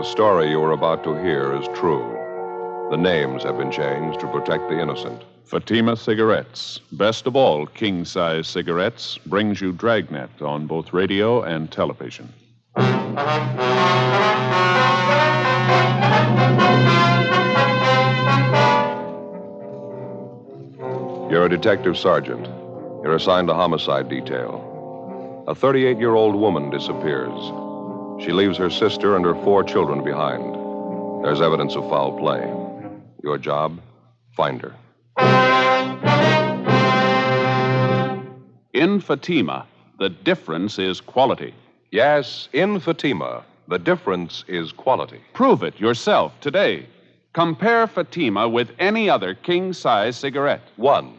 The story you are about to hear is true. The names have been changed to protect the innocent. Fatima Cigarettes, best of all king-size cigarettes, brings you Dragnet on both radio and television. You're a detective sergeant. You're assigned to homicide detail. A 38-year-old woman disappears. She leaves her sister and her 4 children behind. There's evidence of foul play. Your job, find her. In Fatima, the difference is quality. Yes, in Fatima, the difference is quality. Prove it yourself today. Compare Fatima with any other king-size cigarette. 1.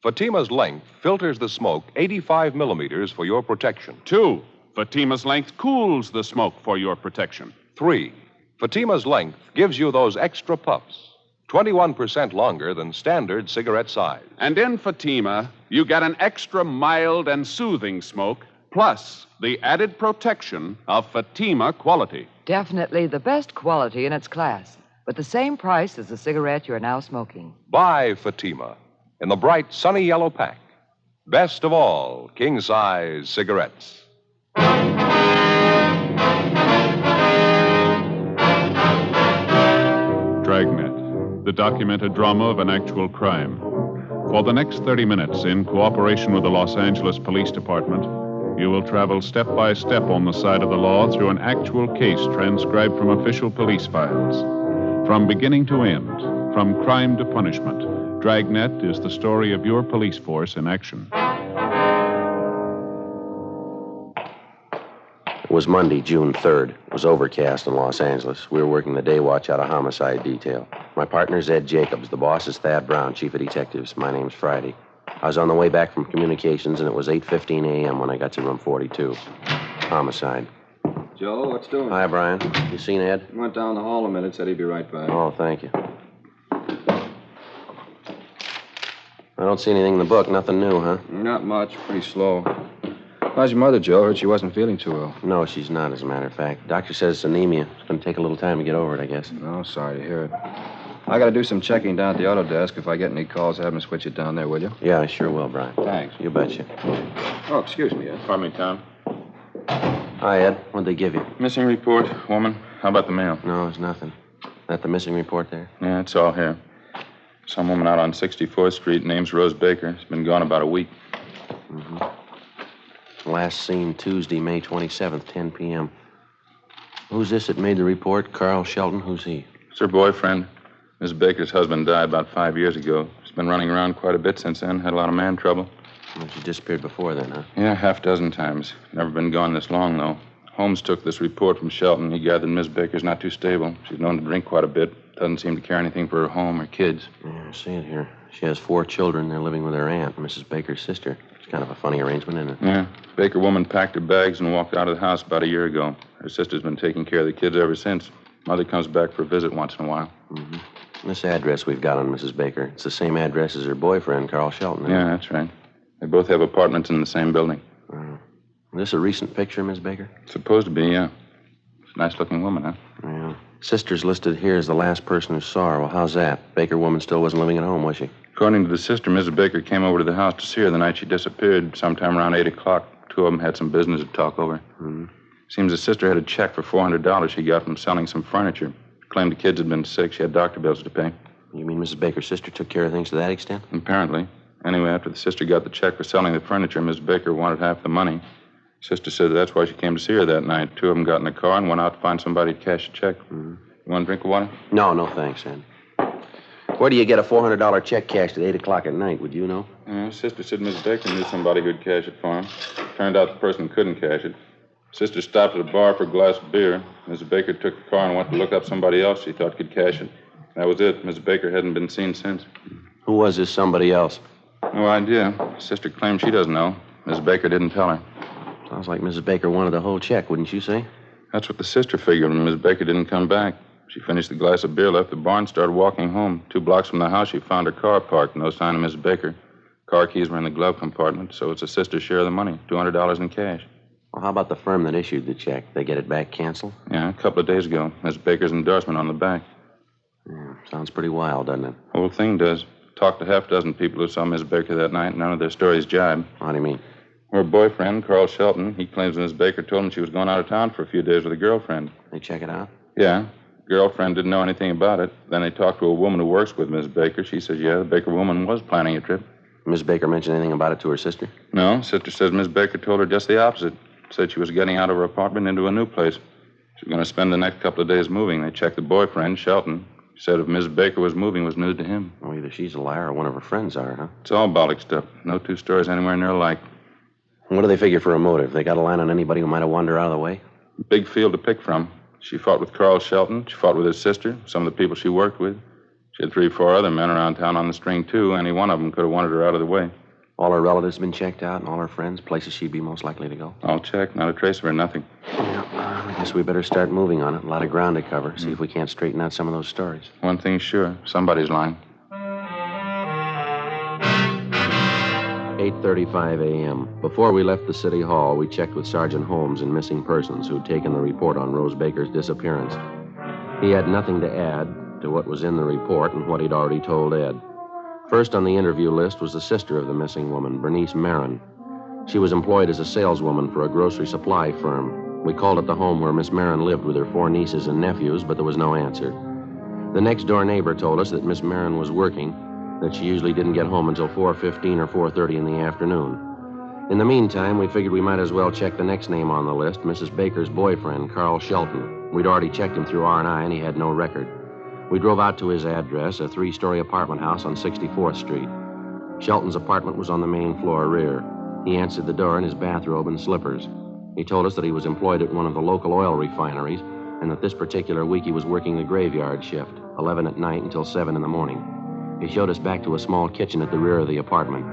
Fatima's length filters the smoke 85 millimeters for your protection. 2. Fatima's length cools the smoke for your protection. 3. Fatima's length gives you those extra puffs, 21% longer than standard cigarette size. And in Fatima, you get an extra mild and soothing smoke, plus the added protection of Fatima quality. Definitely the best quality in its class, but the same price as the cigarette you're now smoking. Buy Fatima in the bright sunny yellow pack. Best of all, king-size cigarettes. Dragnet, the documented drama of an actual crime. For the next 30 minutes, in cooperation with the Los Angeles Police Department, you will travel step by step on the side of the law through an actual case transcribed from official police files. From beginning to end, from crime to punishment, Dragnet is the story of your police force in action. It was Monday, June 3rd. It was overcast in Los Angeles. We were working the day watch out of homicide detail. My partner's Ed Jacobs. The boss is Thad Brown, chief of detectives. My name's Friday. I was on the way back from communications, and it was 8:15 a.m. when I got to room 42. Homicide. Joe, what's doing? Hi, Brian. You seen Ed? He went down the hall a minute, said he'd be right back. Oh, thank you. I don't see anything in the book. Nothing new, huh? Not much. Pretty slow. How's your mother, Joe? Heard she wasn't feeling too well. No, she's not, as a matter of fact. Doctor says it's anemia. It's going to take a little time to get over it, I guess. No, sorry to hear it. I got to do some checking down at the auto desk. If I get any calls, have them switch it down there, will you? Yeah, I sure will, Brian. Thanks. You betcha. Oh, excuse me, Ed. Pardon me, Tom. Hi, Ed. What'd they give you? Missing report, woman. How about the mail? No, it's nothing. That the missing report there? Yeah, it's all here. Some woman out on 64th Street, name's Rose Baker. She's been gone about a week. Mm-hmm. Last seen Tuesday, May 27th, 10 p.m. Who's this that made the report? Carl Shelton? Who's he? It's her boyfriend. Miss Baker's husband died about 5 years ago. She's been running around quite a bit since then. Had a lot of man trouble. Well, she disappeared before then, huh? Yeah, half dozen times. Never been gone this long, though. Holmes took this report from Shelton. He gathered Miss Baker's not too stable. She's known to drink quite a bit. Doesn't seem to care anything for her home or kids. Yeah, I see it here. She has 4 children. They're living with her aunt, Mrs. Baker's sister. It's kind of a funny arrangement, isn't it? Yeah. Baker woman packed her bags and walked out of the house about a year ago. Her sister's been taking care of the kids ever since. Mother comes back for a visit once in a while. Mm-hmm. This address we've got on Mrs. Baker, it's the same address as her boyfriend, Carl Shelton. Yeah, that's right. They both have apartments in the same building. Is this a recent picture, Miss Baker? Supposed to be, yeah. It's a nice-looking woman, huh? Yeah. Sister's listed here as the last person who saw her. Well, how's that? Baker woman still wasn't living at home, was she? According to the sister, Mrs. Baker came over to the house to see her the night she disappeared, sometime around 8 o'clock. 2 of them had some business to talk over. Mm-hmm. Seems the sister had a check for $400 she got from selling some furniture. Claimed the kids had been sick. She had doctor bills to pay. You mean Mrs. Baker's sister took care of things to that extent? Apparently. Anyway, after the sister got the check for selling the furniture, Miss Baker wanted half the money. Sister said that's why she came to see her that night. 2 of them got in the car and went out to find somebody to cash the check. Mm-hmm. You want a drink of water? No, thanks, Ed. Where do you get a $400 check cashed at 8 o'clock at night? Would you know? Sister said Miss Baker knew somebody who'd cash it for him. Turned out the person couldn't cash it. Sister stopped at a bar for a glass of beer. Mrs. Baker took the car and went to look up somebody else she thought could cash it. That was it. Mrs. Baker hadn't been seen since. Who was this somebody else? No idea. Sister claims she doesn't know. Mrs. Baker didn't tell her. Sounds like Mrs. Baker wanted the whole check, wouldn't you say? That's what the sister figured when Miss Baker didn't come back. She finished the glass of beer, left the bar, and started walking home. 2 blocks from the house, she found her car parked. No sign of Mrs. Baker. Car keys were in the glove compartment, so it's the sister's share of the money, $200 in cash. Well, how about the firm that issued the check? They get it back canceled? Yeah, a couple of days ago. There's Baker's endorsement on the back. Yeah, sounds pretty wild, doesn't it? Whole thing does. Talked to half a dozen people who saw Miss Baker that night, and none of their stories jibe. How do you mean? Her boyfriend, Carl Shelton, he claims Miss Baker told him she was going out of town for a few days with a girlfriend. They check it out? Yeah. Girlfriend didn't know anything about it. Then they talked to a woman who works with Miss Baker. She says, yeah, the Baker woman was planning a trip. Miss Baker mention anything about it to her sister? No, sister says Miss Baker told her just the opposite. Said she was getting out of her apartment into a new place. She was going to spend the next couple of days moving. They checked the boyfriend, Shelton. Said if Miss Baker was moving, was news to him. Well, either she's a liar or one of her friends are, huh? It's all bollock stuff. No two stories anywhere near alike. What do they figure for a motive? They got a line on anybody who might have wandered out of the way? Big field to pick from. She fought with Carl Shelton. She fought with his sister, some of the people she worked with. She had 3 or 4 other men around town on the string, too. Any one of them could have wanted her out of the way. All her relatives been checked out and all her friends, places she'd be most likely to go? All checked. Not a trace of her, nothing. Yeah, I guess we better start moving on it. A lot of ground to cover. See if we can't straighten out some of those stories. One thing's sure. Somebody's lying. 8:35 a.m. Before we left the city hall, we checked with Sergeant Holmes in Missing Persons, who'd taken the report on Rose Baker's disappearance. He had nothing to add to what was in the report and what he'd already told Ed. First on the interview list was the sister of the missing woman, Bernice Marin. She was employed as a saleswoman for a grocery supply firm. We called at the home where Miss Marin lived with her 4 nieces and nephews, but there was no answer. The next-door neighbor told us that Miss Marin was working, that she usually didn't get home until 4:15 or 4:30 in the afternoon. In the meantime, we figured we might as well check the next name on the list, Mrs. Baker's boyfriend, Carl Shelton. We'd already checked him through R&I, and he had no record. We drove out to his address, a 3-story apartment house on 64th Street. Shelton's apartment was on the main floor rear. He answered the door in his bathrobe and slippers. He told us that he was employed at one of the local oil refineries, and that this particular week he was working the graveyard shift, 11 at night until 7 in the morning. He showed us back to a small kitchen at the rear of the apartment.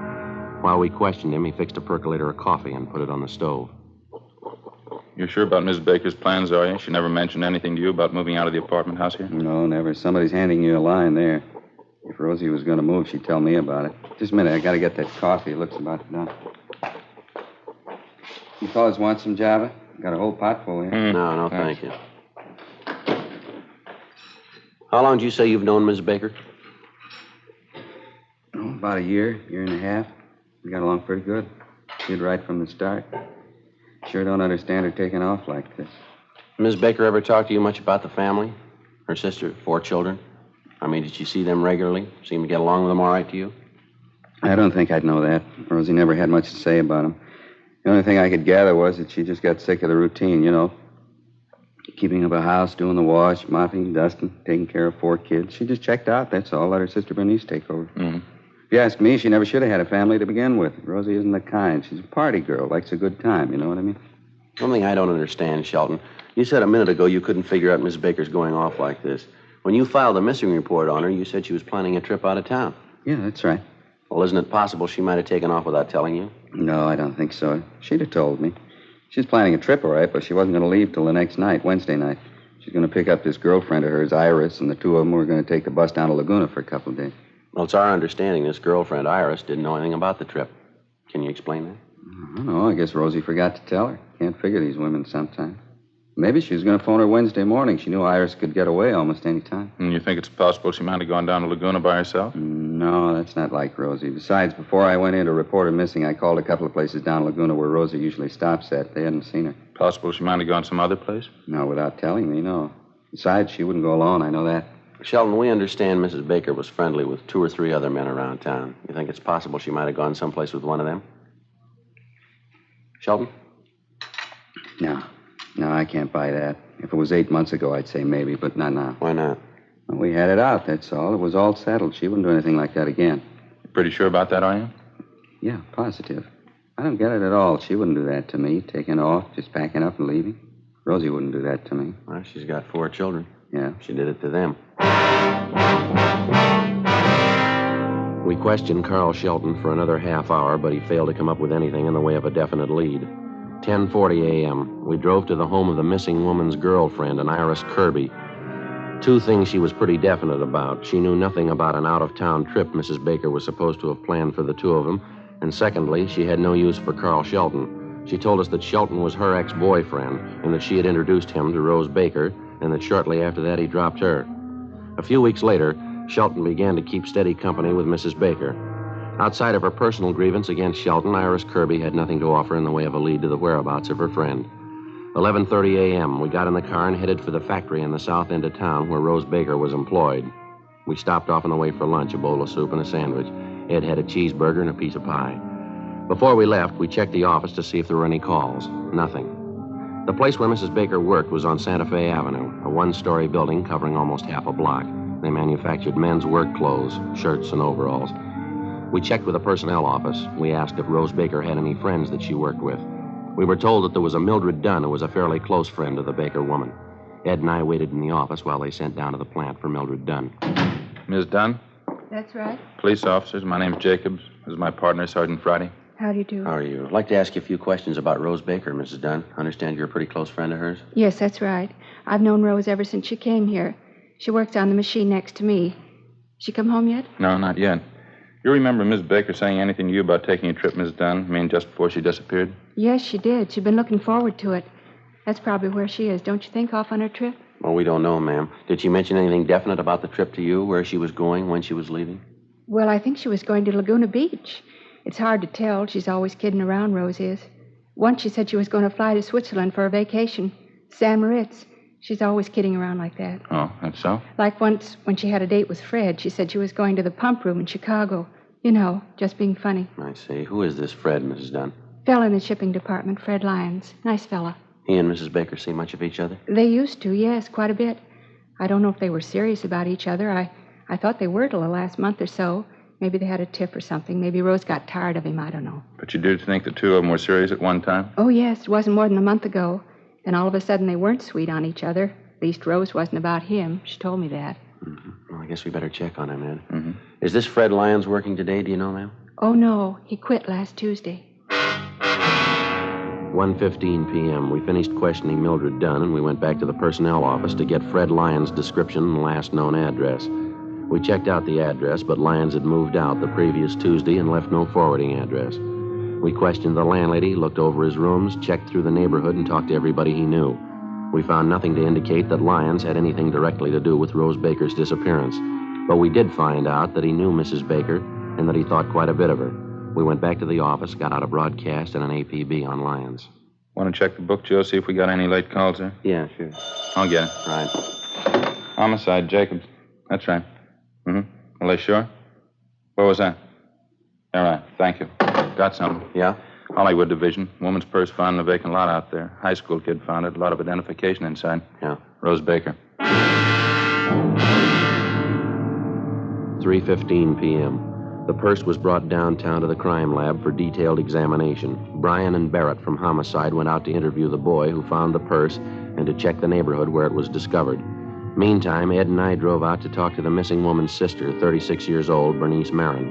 While we questioned him, he fixed a percolator of coffee and put it on the stove. You're sure about Miss Baker's plans, are you? She never mentioned anything to you about moving out of the apartment house here? No, never. Somebody's handing you a line there. If Rosie was going to move, she'd tell me about it. Just a minute. I got to get that coffee. It looks about done. You fellas want some Java? Got a whole pot full here. No, thank you. How long did you say you've known Miss Baker? Oh, about a year and a half. We got along pretty good. She'd right from the start. Sure don't understand her taking off like this. Miss Baker ever talk to you much about the family? Her sister, 4 children? I mean, did you see them regularly? Seem to get along with them all right to you? I don't think I'd know that. Rosie never had much to say about them. The only thing I could gather was that she just got sick of the routine, you know. Keeping up a house, doing the wash, mopping, dusting, taking care of 4 kids. She just checked out, that's all. Let her sister Bernice take over. Mm-hmm. If you ask me, she never should have had a family to begin with. Rosie isn't the kind. She's a party girl, likes a good time, you know what I mean? One thing I don't understand, Shelton. You said a minute ago you couldn't figure out Miss Baker's going off like this. When you filed a missing report on her, you said she was planning a trip out of town. Yeah, that's right. Well, isn't it possible she might have taken off without telling you? No, I don't think so. She'd have told me. She was planning a trip, all right, but she wasn't going to leave till the next night, Wednesday night. She's going to pick up this girlfriend of hers, Iris, and the 2 of them were going to take the bus down to Laguna for a couple of days. Well, it's our understanding this girlfriend, Iris, didn't know anything about the trip. Can you explain that? I don't know. I guess Rosie forgot to tell her. Can't figure these women sometimes. Maybe she was going to phone her Wednesday morning. She knew Iris could get away almost any time. And you think it's possible she might have gone down to Laguna by herself? No, that's not like Rosie. Besides, before I went in to report her missing, I called a couple of places down Laguna where Rosie usually stops at. They hadn't seen her. Possible she might have gone some other place? No, without telling me, no. Besides, she wouldn't go alone. I know that. Sheldon, we understand Mrs. Baker was friendly with 2 or 3 other men around town. You think it's possible she might have gone someplace with one of them? Sheldon? No, I can't buy that. If it was 8 months ago, I'd say maybe, but not now. Why not? Well, we had it out, that's all. It was all settled. She wouldn't do anything like that again. You pretty sure about that, are you? Yeah, positive. I don't get it at all. She wouldn't do that to me, taking off, just packing up and leaving. Rosie wouldn't do that to me. Well, she's got 4 children. Yeah. She did it to them. We questioned Carl Shelton for another half hour, but he failed to come up with anything in the way of a definite lead. 10:40 a.m. We drove to the home of the missing woman's girlfriend, an Iris Kirby. 2 things she was pretty definite about. She knew nothing about an out-of-town trip Mrs. Baker was supposed to have planned for the 2 of them. And secondly, she had no use for Carl Shelton. She told us that Shelton was her ex-boyfriend and that she had introduced him to Rose Baker and that shortly after that he dropped her. A few weeks later, Shelton began to keep steady company with Mrs. Baker. Outside of her personal grievance against Shelton, Iris Kirby had nothing to offer in the way of a lead to the whereabouts of her friend. 11:30 a.m., we got in the car and headed for the factory in the south end of town where Rose Baker was employed. We stopped off on the way for lunch, a bowl of soup and a sandwich. Ed had a cheeseburger and a piece of pie. Before we left, we checked the office to see if there were any calls. Nothing. The place where Mrs. Baker worked was on Santa Fe Avenue, a one-story building covering almost half a block. They manufactured men's work clothes, shirts and overalls. We checked with the personnel office. We asked if Rose Baker had any friends that she worked with. We were told that there was a Mildred Dunn who was a fairly close friend of the Baker woman. Ed and I waited in the office while they sent down to the plant for Mildred Dunn. Ms. Dunn? That's right. Police officers. My name's Jacobs. This is my partner, Sergeant Friday. How do you do? How are you? I'd like to ask you a few questions about Rose Baker, Mrs. Dunn. I understand you're a pretty close friend of hers? Yes, that's right. I've known Rose ever since she came here. She works on the machine next to me. She come home yet? No, not yet. You remember Miss Baker saying anything to you about taking a trip, Ms. Dunn? I mean, just before she disappeared? Yes, she did. She'd been looking forward to it. That's probably where she is, don't you think, off on her trip? Well, we don't know, ma'am. Did she mention anything definite about the trip to you, where she was going, when she was leaving? Well, I think she was going to Laguna Beach. It's hard to tell. She's always kidding around, Rose is. Once she said she was going to fly to Switzerland for a vacation. San Moritz. She's always kidding around like that. Oh, that's so? Like once when she had a date with Fred, she said she was going to the pump room in Chicago. You know, just being funny. I see. Who is this Fred, Mrs. Dunn? Fella in the shipping department, Fred Lyons. Nice fella. He and Mrs. Baker see much of each other? They used to, yes, quite a bit. I don't know if they were serious about each other. I thought they were till the last month or so. Maybe they had a tiff or something. Maybe Rose got tired of him. I don't know. But you do think the two of them were serious at one time? Oh, yes. It wasn't more than a month ago. Then all of a sudden they weren't sweet on each other. At least Rose wasn't about him. She told me that. Mm-hmm. Well, I guess we better check on him, Ed. Mm-hmm. Is this Fred Lyons working today, do you know, ma'am? Oh, no. He quit last Tuesday. 1:15 p.m. We finished questioning Mildred Dunn, and we went back to the personnel office to get Fred Lyons' description and last known address. We checked out the address, but Lyons had moved out the previous Tuesday and left no forwarding address. We questioned the landlady, looked over his rooms, checked through the neighborhood, and talked to everybody he knew. We found nothing to indicate that Lyons had anything directly to do with Rose Baker's disappearance. But we did find out that he knew Mrs. Baker and that he thought quite a bit of her. We went back to the office, got out a broadcast and an APB on Lyons. Want to check the book, Joe, see if we got any late calls there? Yeah, sure. I'll get it. Right. Homicide, Jacobs. That's right. Mm-hmm. Are they sure? What was that? All right, thank you. Got something. Yeah? Hollywood Division. Woman's purse found in a vacant lot out there. High school kid found it. A lot of identification inside. Yeah. Rose Baker. 3:15 p.m. The purse was brought downtown to the crime lab for detailed examination. Bryan and Barrett from Homicide went out to interview the boy who found the purse and to check the neighborhood where it was discovered. Meantime, Ed and I drove out to talk to the missing woman's sister, 36 years old, Bernice Marin.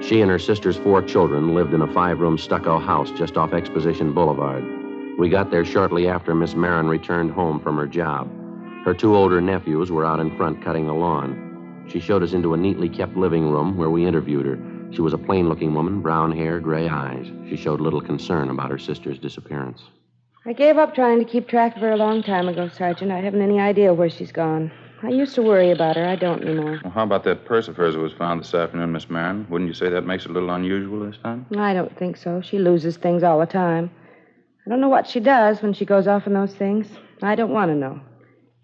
She and her sister's 4 children lived in a 5-room stucco house just off Exposition Boulevard. We got there shortly after Miss Marin returned home from her job. Her 2 older nephews were out in front cutting the lawn. She showed us into a neatly kept living room where we interviewed her. She was a plain-looking woman, brown hair, gray eyes. She showed little concern about her sister's disappearance. I gave up trying to keep track of her a long time ago, Sergeant. I haven't any idea where she's gone. I used to worry about her. I don't anymore. Well, how about that purse of hers that was found this afternoon, Miss Marin? Wouldn't you say that makes it a little unusual this time? I don't think so. She loses things all the time. I don't know what she does when she goes off on those things. I don't want to know.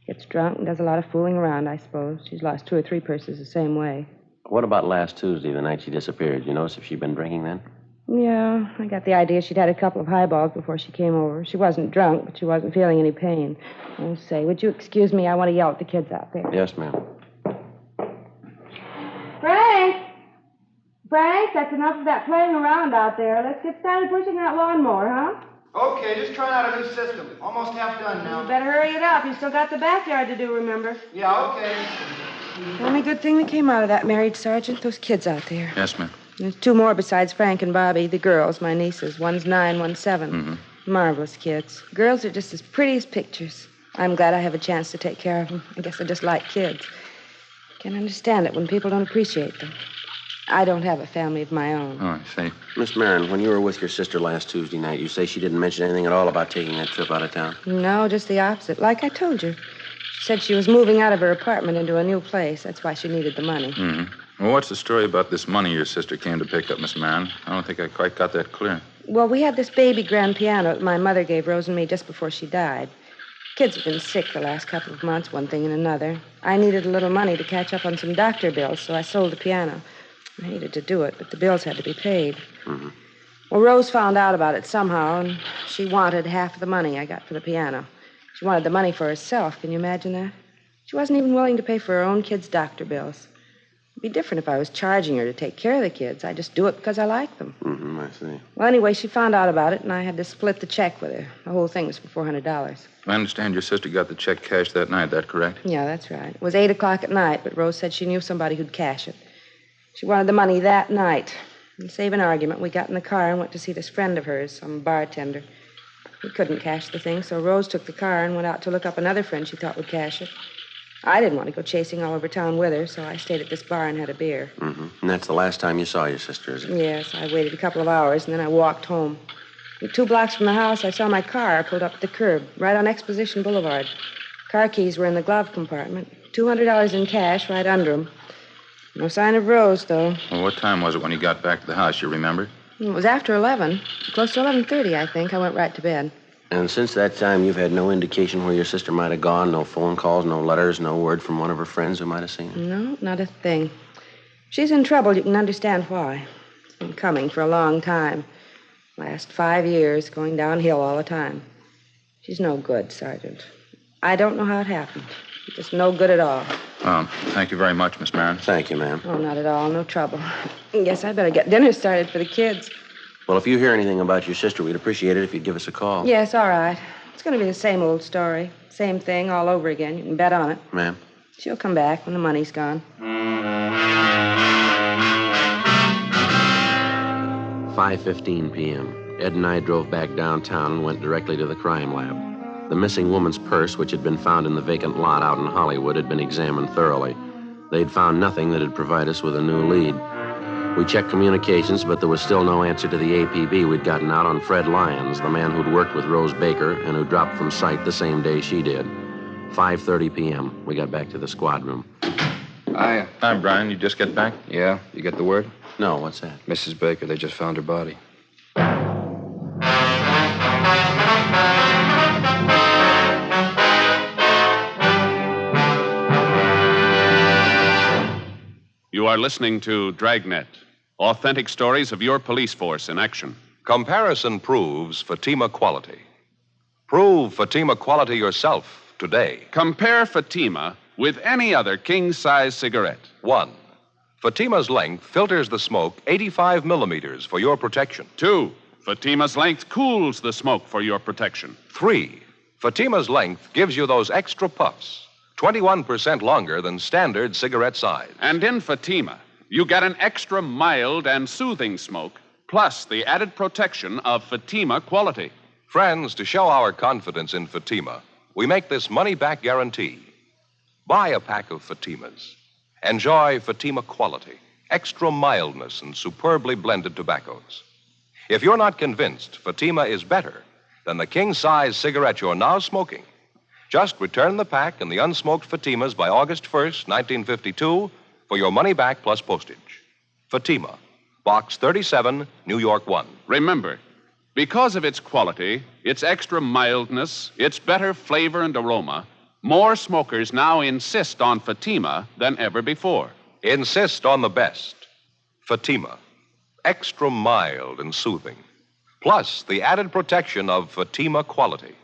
Gets drunk and does a lot of fooling around, I suppose. She's lost 2 or 3 purses the same way. What about last Tuesday, the night she disappeared? You notice if she'd been drinking then? Yeah, I got the idea she'd had a couple of highballs before she came over. She wasn't drunk, but she wasn't feeling any pain. Oh, say, would you excuse me? I want to yell at the kids out there. Yes, ma'am. Frank! Frank, that's enough of that playing around out there. Let's get started pushing that lawnmower, huh? Okay, just trying out a new system. Almost half done now. You better hurry it up. You still got the backyard to do, remember? Yeah, okay. The only good thing that came out of that marriage, Sergeant, those kids out there. Yes, ma'am. There's 2 more besides Frank and Bobby, the girls, my nieces. One's 9, one's 7. Mm-hmm. Marvelous kids. Girls are just as pretty as pictures. I'm glad I have a chance to take care of them. I guess I just like kids. Can't understand it when people don't appreciate them. I don't have a family of my own. Oh, I see. Miss Marin, when you were with your sister last Tuesday night, you say she didn't mention anything at all about taking that trip out of town? No, just the opposite. Like I told you. She said she was moving out of her apartment into a new place. That's why she needed the money. Mm-hmm. Well, what's the story about this money your sister came to pick up, Miss Marin? I don't think I quite got that clear. Well, we had this baby grand piano that my mother gave Rose and me just before she died. Kids have been sick the last couple of months, one thing and another. I needed a little money to catch up on some doctor bills, so I sold the piano. I hated to do it, but the bills had to be paid. Mm-hmm. Well, Rose found out about it somehow, and she wanted half of the money I got for the piano. She wanted the money for herself. Can you imagine that? She wasn't even willing to pay for her own kids' doctor bills. It'd be different if I was charging her to take care of the kids. I just do it because I like them. Mm-hmm, I see. Well, anyway, she found out about it, and I had to split the check with her. The whole thing was for $400. I understand your sister got the check cashed that night. That correct? Yeah, that's right. It was 8 o'clock at night, but Rose said she knew somebody who'd cash it. She wanted the money that night. And to save an argument, we got in the car and went to see this friend of hers, some bartender. He couldn't cash the thing, so Rose took the car and went out to look up another friend she thought would cash it. I didn't want to go chasing all over town with her, so I stayed at this bar and had a beer. Mm-hmm. And that's the last time you saw your sister, is it? Yes, I waited a couple of hours, and then I walked home. And 2 blocks from the house, I saw my car pulled up at the curb, right on Exposition Boulevard. Car keys were in the glove compartment. $200 in cash right under them. No sign of Rose, though. Well, what time was it when you got back to the house? You remember? It was after 11. Close to 11:30, I think. I went right to bed. And since that time, you've had no indication where your sister might have gone? No phone calls, no letters, no word from one of her friends who might have seen her? No, not a thing. She's in trouble. You can understand why. It's been coming for a long time. Last 5 years, going downhill all the time. She's no good, Sergeant. I don't know how it happened. She's just no good at all. Thank you very much, Miss Marin. Thank you, ma'am. Oh, not at all. No trouble. Guess I better get dinner started for the kids. Well, if you hear anything about your sister, we'd appreciate it if you'd give us a call. Yes, all right. It's going to be the same old story. Same thing all over again. You can bet on it. Ma'am? She'll come back when the money's gone. 5:15 p.m. Ed and I drove back downtown and went directly to the crime lab. The missing woman's purse, which had been found in the vacant lot out in Hollywood, had been examined thoroughly. They'd found nothing that would provide us with a new lead. We checked communications, but there was still no answer to the APB we'd gotten out on Fred Lyons, the man who'd worked with Rose Baker and who dropped from sight the same day she did. 5:30 p.m. We got back to the squad room. Hi, Brian. You just get back? Yeah, you get the word? No, what's that? Mrs. Baker, they just found her body. You are listening to Dragnet, authentic stories of your police force in action. Comparison proves Fatima quality. Prove Fatima quality yourself today. Compare Fatima with any other king-size cigarette. 1. Fatima's length filters the smoke 85 millimeters for your protection. 2. Fatima's length cools the smoke for your protection. 3. Fatima's length gives you those extra puffs, 21% longer than standard cigarette size. And in Fatima, you get an extra mild and soothing smoke, plus the added protection of Fatima quality. Friends, to show our confidence in Fatima, we make this money-back guarantee. Buy a pack of Fatimas. Enjoy Fatima quality, extra mildness, and superbly blended tobaccos. If you're not convinced Fatima is better than the king-size cigarette you're now smoking, just return the pack and the unsmoked Fatimas by August 1st, 1952, for your money back plus postage. Fatima, Box 37, New York 1. Remember, because of its quality, its extra mildness, its better flavor and aroma, more smokers now insist on Fatima than ever before. Insist on the best. Fatima, extra mild and soothing, plus the added protection of Fatima quality.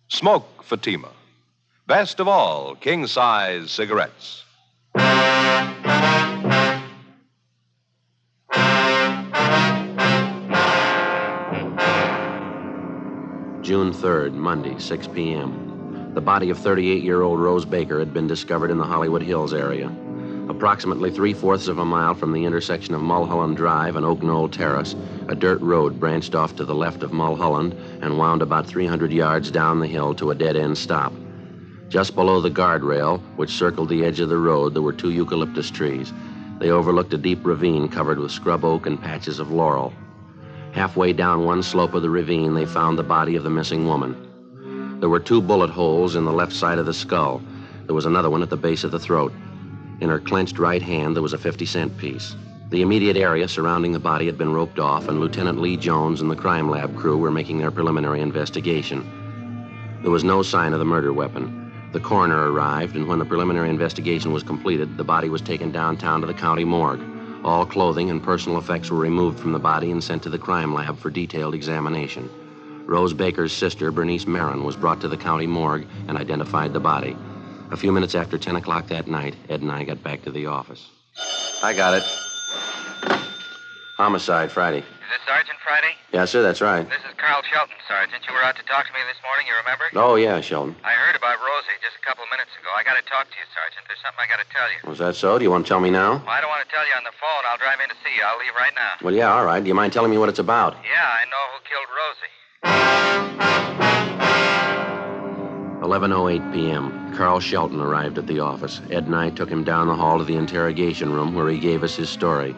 Smoke Fatima. Best of all, king-size cigarettes. June 3rd, Monday, 6 p.m. The body of 38-year-old Rose Baker had been discovered in the Hollywood Hills area. Approximately 3/4 of a mile from the intersection of Mulholland Drive and Oak Knoll Terrace, a dirt road branched off to the left of Mulholland and wound about 300 yards down the hill to a dead-end stop. Just below the guardrail, which circled the edge of the road, there were 2 eucalyptus trees. They overlooked a deep ravine covered with scrub oak and patches of laurel. Halfway down one slope of the ravine, they found the body of the missing woman. There were 2 bullet holes in the left side of the skull. There was another one at the base of the throat. In her clenched right hand, there was a 50-cent piece. The immediate area surrounding the body had been roped off, and Lieutenant Lee Jones and the crime lab crew were making their preliminary investigation. There was no sign of the murder weapon. The coroner arrived, and when the preliminary investigation was completed, the body was taken downtown to the county morgue. All clothing and personal effects were removed from the body and sent to the crime lab for detailed examination. Rose Baker's sister, Bernice Marin, was brought to the county morgue and identified the body. A few minutes after 10 o'clock that night, Ed and I got back to the office. I got it. Homicide, Friday. Is this Sergeant Friday? Yes, sir, that's right. This is Carl Shelton, Sergeant. You were out to talk to me this morning, you remember? Oh, yeah, Sheldon. I heard about Rosie just a couple of minutes ago. I got to talk to you, Sergeant. There's something I got to tell you. Was that so? Do you want to tell me now? Well, I don't want to tell you on the phone. I'll drive in to see you. I'll leave right now. Well, yeah, all right. Do you mind telling me what it's about? Yeah, I know who killed Rosie. 11:08 p.m. Carl Shelton arrived at the office. Ed and I took him down the hall to the interrogation room where he gave us his story.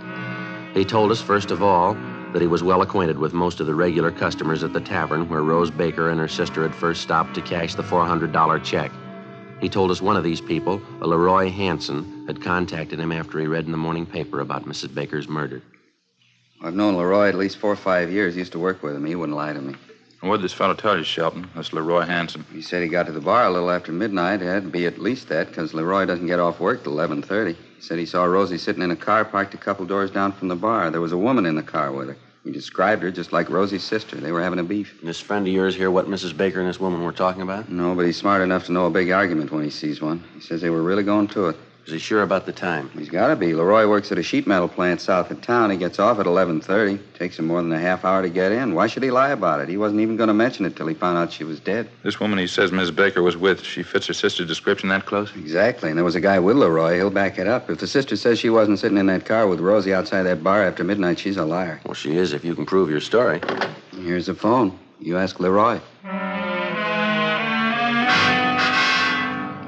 He told us, first of all, that he was well acquainted with most of the regular customers at the tavern where Rose Baker and her sister had first stopped to cash the $400 check. He told us one of these people, a Leroy Hansen, had contacted him after he read in the morning paper about Mrs. Baker's murder. I've known Leroy at least 4 or 5 years. Used to work with him. He wouldn't lie to me. And what did this fellow tell you, Shelton? That's Leroy Hansen. He said he got to the bar a little after midnight. It had to be at least that, because Leroy doesn't get off work till 11:30. He said he saw Rosie sitting in a car parked a couple doors down from the bar. There was a woman in the car with her. He described her just like Rosie's sister. They were having a beef. And this friend of yours hear what Mrs. Baker and this woman were talking about? No, but he's smart enough to know a big argument when he sees one. He says they were really going to it. Is he sure about the time? He's got to be. Leroy works at a sheet metal plant south of town. He gets off at 11:30. Takes him more than a half hour to get in. Why should he lie about it? He wasn't even going to mention it till he found out she was dead. This woman he says Miss Baker was with, she fits her sister's description that close? Exactly. And there was a guy with Leroy. He'll back it up. If the sister says she wasn't sitting in that car with Rosie outside that bar after midnight, she's a liar. Well, she is if you can prove your story. Here's the phone. You ask Leroy.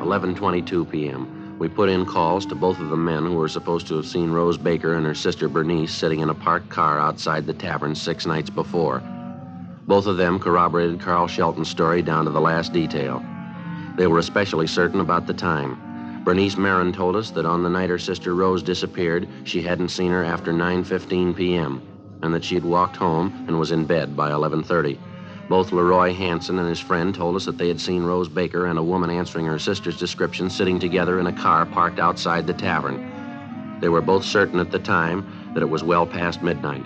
11:22 p.m. We put in calls to both of the men who were supposed to have seen Rose Baker and her sister Bernice sitting in a parked car outside the tavern 6 nights before. Both of them corroborated Carl Shelton's story down to the last detail. They were especially certain about the time. Bernice Marin told us that on the night her sister Rose disappeared, she hadn't seen her after 9:15 p.m., and that she had walked home and was in bed by 11:30. Both Leroy Hansen and his friend told us that they had seen Rose Baker and a woman answering her sister's description sitting together in a car parked outside the tavern. They were both certain at the time that it was well past midnight.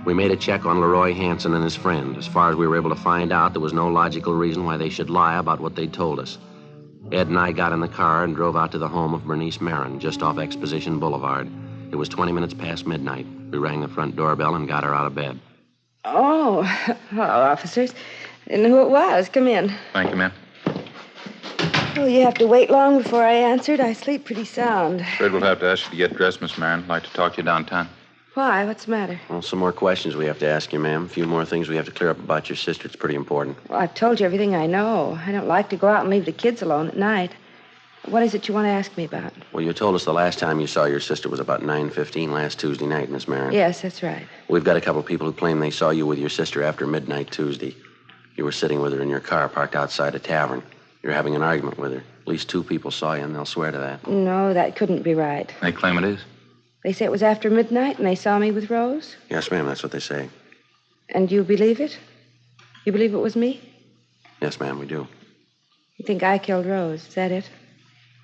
We made a check on Leroy Hansen and his friend. As far as we were able to find out, there was no logical reason why they should lie about what they'd told us. Ed and I got in the car and drove out to the home of Bernice Marin, just off Exposition Boulevard. It was 20 minutes past midnight. We rang the front doorbell and got her out of bed. Oh, hello, officers. Didn't know who it was. Come in. Thank you, ma'am. Oh, you have to wait long before I answered. I sleep pretty sound. Afraid we'll have to ask you to get dressed, Miss Marin. I'd like to talk to you downtown. Why? What's the matter? Well, some more questions we have to ask you, ma'am. A few more things we have to clear up about your sister. It's pretty important. Well, I've told you everything I know. I don't like to go out and leave the kids alone at night. What is it you want to ask me about? Well, you told us the last time you saw your sister was about 9:15 last Tuesday night, Miss Marin. Yes, that's right. We've got a couple of people who claim they saw you with your sister after midnight Tuesday. You were sitting with her in your car parked outside a tavern. You're having an argument with her. At least 2 people saw you, and they'll swear to that. No, that couldn't be right. They claim it is. They say it was after midnight and they saw me with Rose? Yes, ma'am, that's what they say. And you believe it? You believe it was me? Yes, ma'am, we do. You think I killed Rose, is that it?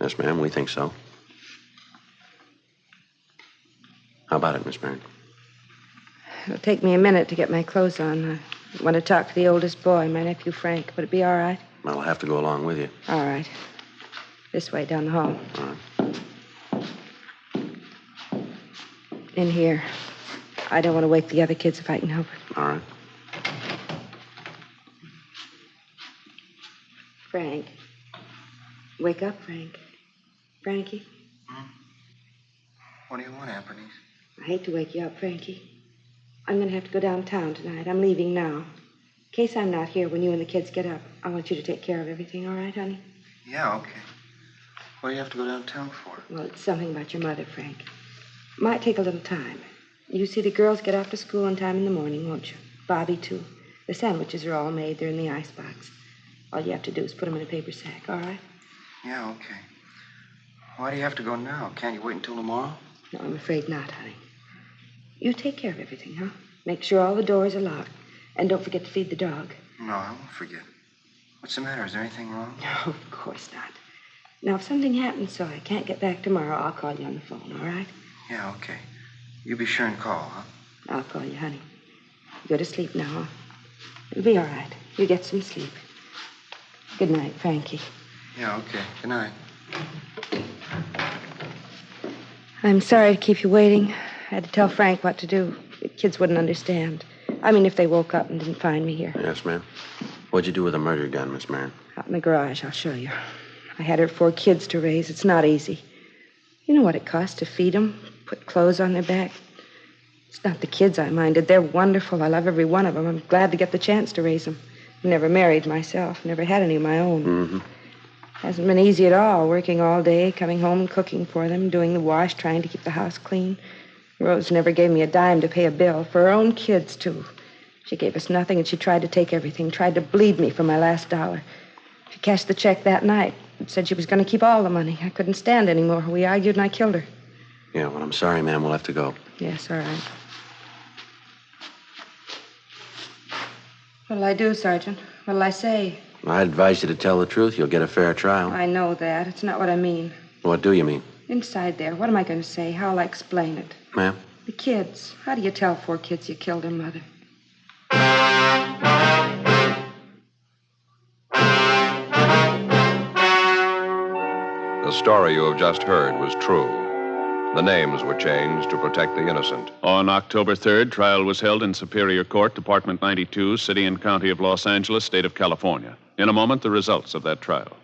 Yes, ma'am, we think so. How about it, Miss Marin? It'll take me a minute to get my clothes on. I want to talk to the oldest boy, my nephew Frank. Would it be all right? I'll have to go along with you. All right. This way, down the hall. All right. In here. I don't want to wake the other kids if I can help it. All right. Frank. Wake up, Frank. Frankie. What do you want, Aunt Bernice? I hate to wake you up, Frankie. I'm going to have to go downtown tonight. I'm leaving now. In case I'm not here when you and the kids get up, I want you to take care of everything, all right, honey? Yeah, okay. What do you have to go downtown for? Well, it's something about your mother, Frank. Might take a little time. You see the girls get off to school on time in the morning, won't you? Bobby, too. The sandwiches are all made. They're in the icebox. All you have to do is put them in a paper sack, all right? Yeah, okay. Why do you have to go now? Can't you wait until tomorrow? No, I'm afraid not, honey. You take care of everything, huh? Make sure all the doors are locked. And don't forget to feed the dog. No, I won't forget. What's the matter? Is there anything wrong? No, of course not. Now, if something happens so I can't get back tomorrow, I'll call you on the phone, all right? Yeah, okay. You be sure and call, huh? I'll call you, honey. You go to sleep now, huh? It'll be all right. You get some sleep. Good night, Frankie. Yeah, okay. Good night. I'm sorry to keep you waiting. I had to tell Frank what to do. The kids wouldn't understand. I mean, if they woke up and didn't find me here. Yes, ma'am. What'd you do with the murder gun, Miss Marin? Out in the garage, I'll show you. I had her 4 kids to raise. It's not easy. You know what it costs to feed them, put clothes on their back? It's not the kids I minded. They're wonderful. I love every one of them. I'm glad to get the chance to raise them. Never married myself. Never had any of my own. Mm-hmm. Hasn't been easy at all, working all day, coming home and cooking for them, doing the wash, trying to keep the house clean. Rose never gave me a dime to pay a bill, for her own kids, too. She gave us nothing, and she tried to take everything, tried to bleed me for my last dollar. She cashed the check that night and said she was going to keep all the money. I couldn't stand anymore. We argued, and I killed her. Yeah, well, I'm sorry, ma'am. We'll have to go. Yes, all right. What'll I do, Sergeant? What'll I say? I advise you to tell the truth. You'll get a fair trial. I know that. It's not what I mean. What do you mean? Inside there, what am I going to say? How'll I explain it? Ma'am? The kids. How do you tell 4 kids you killed their mother? The story you have just heard was true. The names were changed to protect the innocent. On October 3rd, trial was held in Superior Court, Department 92, City and County of Los Angeles, State of California. In a moment, the results of that trial.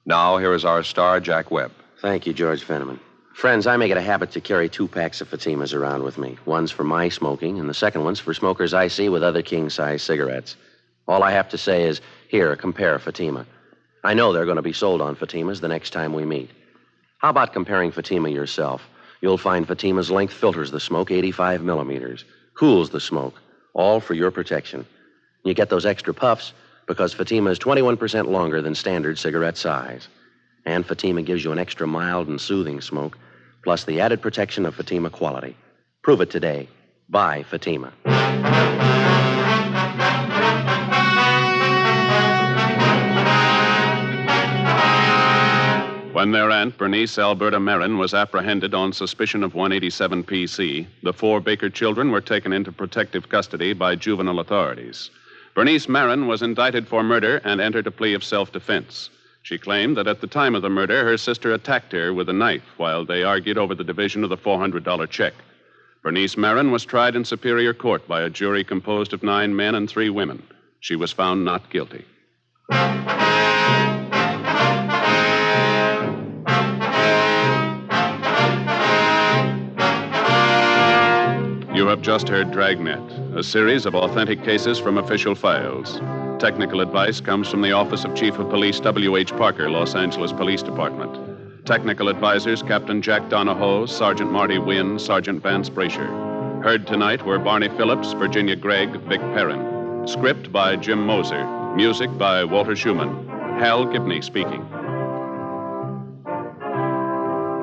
Now, here is our star, Jack Webb. Thank you, George Fenneman. Friends, I make it a habit to carry 2 packs of Fatimas around with me. One's for my smoking, and the second one's for smokers I see with other king-size cigarettes. All I have to say is, here, compare Fatima. I know they're going to be sold on Fatimas the next time we meet. How about comparing Fatima yourself? You'll find Fatima's length filters the smoke 85 millimeters, cools the smoke, all for your protection. You get those extra puffs because Fatima is 21% longer than standard cigarette size. And Fatima gives you an extra mild and soothing smoke, plus the added protection of Fatima quality. Prove it today. Buy Fatima. When their aunt, Bernice Alberta Marin, was apprehended on suspicion of 187 PC, the 4 Baker children were taken into protective custody by juvenile authorities. Bernice Marin was indicted for murder and entered a plea of self-defense. She claimed that at the time of the murder, her sister attacked her with a knife while they argued over the division of the $400 check. Bernice Marin was tried in Superior Court by a jury composed of 9 men and 3 women. She was found not guilty. You have just heard Dragnet, a series of authentic cases from official files. Technical advice comes from the Office of Chief of Police W.H. Parker, Los Angeles Police Department. Technical advisors Captain Jack Donahoe, Sergeant Marty Wynn, Sergeant Vance Brasher. Heard tonight were Barney Phillips, Virginia Gregg, Vic Perrin. Script by Jim Moser. Music by Walter Schumann. Hal Gibney speaking.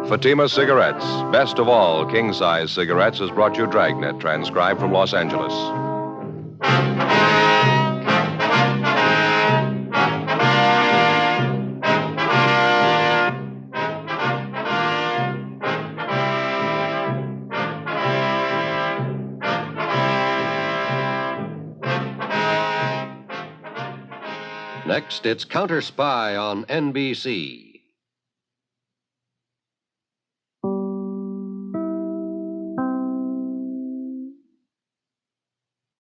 Fatima Cigarettes, best of all king-size cigarettes, has brought you Dragnet, transcribed from Los Angeles. Next, it's Counter Spy on NBC.